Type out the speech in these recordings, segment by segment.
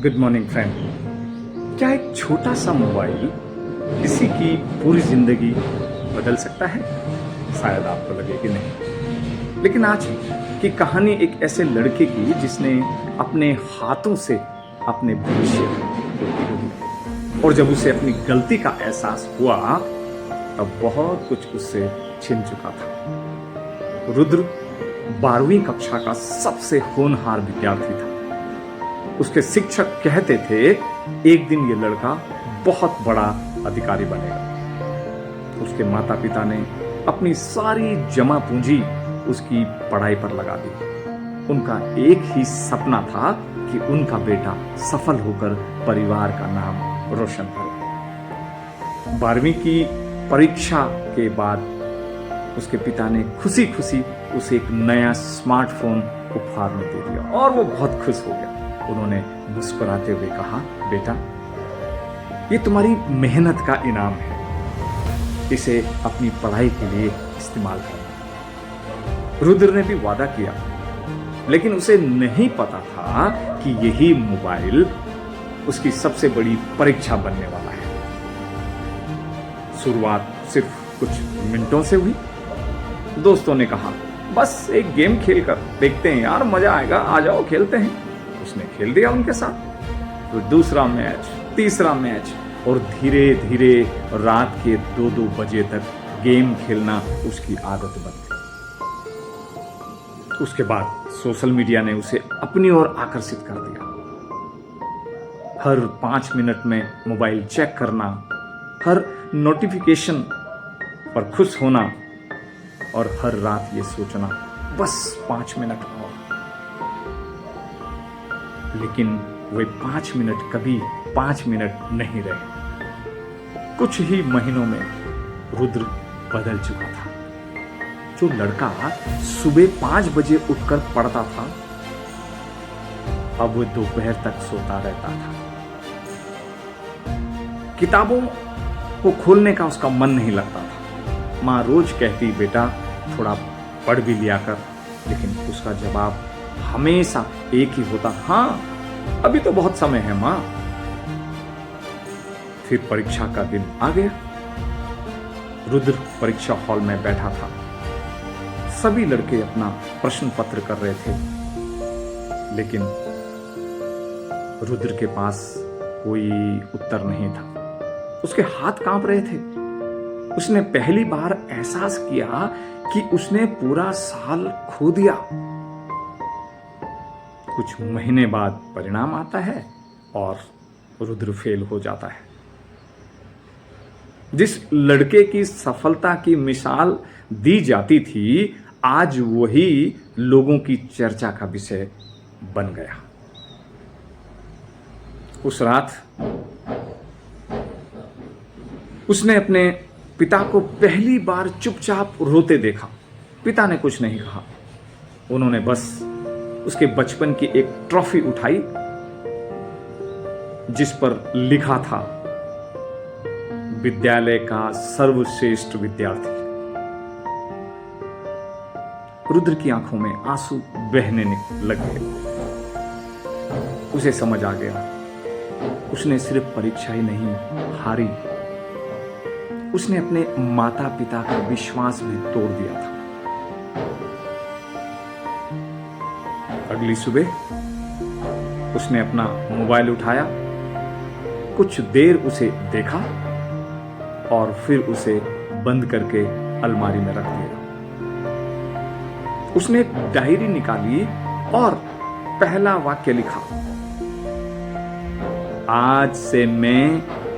Good morning friend. क्या एक छोटा सा मोबाइल किसी की पूरी जिंदगी बदल सकता है? शायद आपको लगे कि नहीं, लेकिन आज की कहानी एक ऐसे लड़के की जिसने अपने हाथों से अपने भविष्य को खो दिया, और जब उसे अपनी गलती का एहसास हुआ तब बहुत कुछ उससे छिन चुका था। रुद्र 12वीं कक्षा का सबसे होनहार विद्यार्थी था। उसके शिक्षक कहते थे एक दिन ये लड़का बहुत बड़ा अधिकारी बनेगा। उसके माता पिता ने अपनी सारी जमा पूंजी उसकी पढ़ाई पर लगा दी। उनका एक ही सपना था कि उनका बेटा सफल होकर परिवार का नाम रोशन करे। 12वीं की परीक्षा के बाद उसके पिता ने खुशी खुशी उसे एक नया स्मार्टफोन उपहार में दे दिया और वो बहुत खुश हो गया। उन्होंने मुस्कुराते हुए कहा, बेटा ये तुम्हारी मेहनत का इनाम है, इसे अपनी पढ़ाई के लिए इस्तेमाल करना। रुद्र ने भी वादा किया, लेकिन उसे नहीं पता था कि यही मोबाइल उसकी सबसे बड़ी परीक्षा बनने वाला है। शुरुआत सिर्फ कुछ मिनटों से हुई। दोस्तों ने कहा, बस एक गेम खेलकर देखते हैं यार, मजा आएगा, आ जाओ खेलते हैं। उसने खेल दिया उनके साथ। फिर दूसरा मैच, तीसरा मैच, और धीरे धीरे रात के 2-2 बजे तक गेम खेलना उसकी आदत बन गई। उसके बाद सोशल मीडिया ने उसे अपनी ओर आकर्षित कर दिया। हर 5 मिनट में मोबाइल चेक करना, हर नोटिफिकेशन पर खुश होना, और हर रात ये सोचना बस 5 मिनट और। लेकिन वे 5 मिनट कभी 5 मिनट नहीं रहे। कुछ ही महीनों में रुद्र बदल चुका था। जो लड़का सुबह 5 बजे उठकर पढ़ता था, अब वो दोपहर तक सोता रहता था। किताबों को खोलने का उसका मन नहीं लगता था। माँ रोज कहती, बेटा थोड़ा पढ़ भी लिया कर, लेकिन उसका जवाब हमेशा एक ही होता, हाँ अभी तो बहुत समय है मां। फिर परीक्षा का दिन आ गया। रुद्र परीक्षा हॉल में बैठा था। सभी लड़के अपना प्रश्न पत्र कर रहे थे, लेकिन रुद्र के पास कोई उत्तर नहीं था। उसके हाथ कांप रहे थे। उसने पहली बार एहसास किया कि उसने पूरा साल खो दिया। कुछ महीने बाद परिणाम आता है और रुद्र फेल हो जाता है। जिस लड़के की सफलता की मिसाल दी जाती थी, आज वही लोगों की चर्चा का विषय बन गया। उस रात उसने अपने पिता को पहली बार चुपचाप रोते देखा। पिता ने कुछ नहीं कहा। उन्होंने बस उसके बचपन की एक ट्रॉफी उठाई जिस पर लिखा था, विद्यालय का सर्वश्रेष्ठ विद्यार्थी। रुद्र की आंखों में आंसू बहने लग गए। उसे समझ आ गया, उसने सिर्फ परीक्षा ही नहीं हारी, उसने अपने माता पिता का विश्वास भी तोड़ दिया था। अगली सुबह उसने अपना मोबाइल उठाया, कुछ देर उसे देखा और फिर उसे बंद करके अलमारी में रख दिया। उसने एक डायरी निकाली और पहला वाक्य लिखा, आज से मैं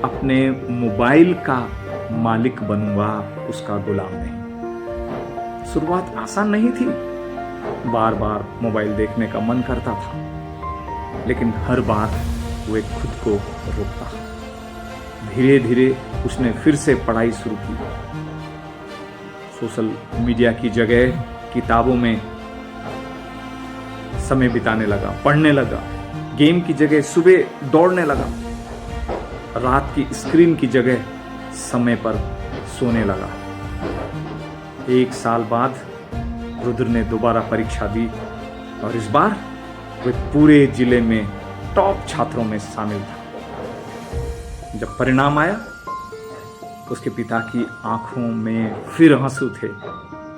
अपने मोबाइल का मालिक बनूंगा, उसका गुलाम नहीं। शुरुआत आसान नहीं थी। बार बार मोबाइल देखने का मन करता था, लेकिन हर बार वो खुद को रोकता। धीरे धीरे उसने फिर से पढ़ाई शुरू की। सोशल मीडिया की जगह किताबों में समय बिताने लगा, पढ़ने लगा। गेम की जगह सुबह दौड़ने लगा। रात की स्क्रीन की जगह समय पर सोने लगा। 1 साल बाद रुद्र ने दोबारा परीक्षा दी और इस बार वे पूरे जिले में टॉप छात्रों में शामिल था। जब परिणाम आया, उसके पिता की आंखों में फिर आंसू थे,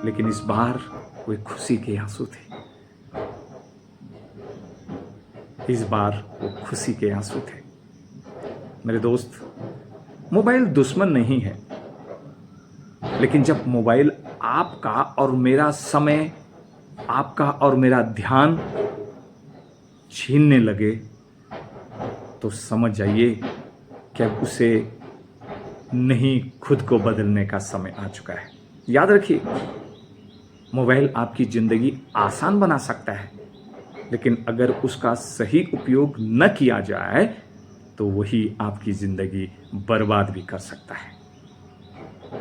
लेकिन इस बार वे खुशी के आंसू थे। इस बार वो खुशी के आंसू थे। मेरे दोस्त, मोबाइल दुश्मन नहीं है, लेकिन जब मोबाइल आपका और मेरा समय, आपका और मेरा ध्यान छीनने लगे, तो समझ जाइए कि अब उसे नहीं, खुद को बदलने का समय आ चुका है। याद रखिए, मोबाइल आपकी जिंदगी आसान बना सकता है, लेकिन अगर उसका सही उपयोग न किया जाए तो वही आपकी जिंदगी बर्बाद भी कर सकता है।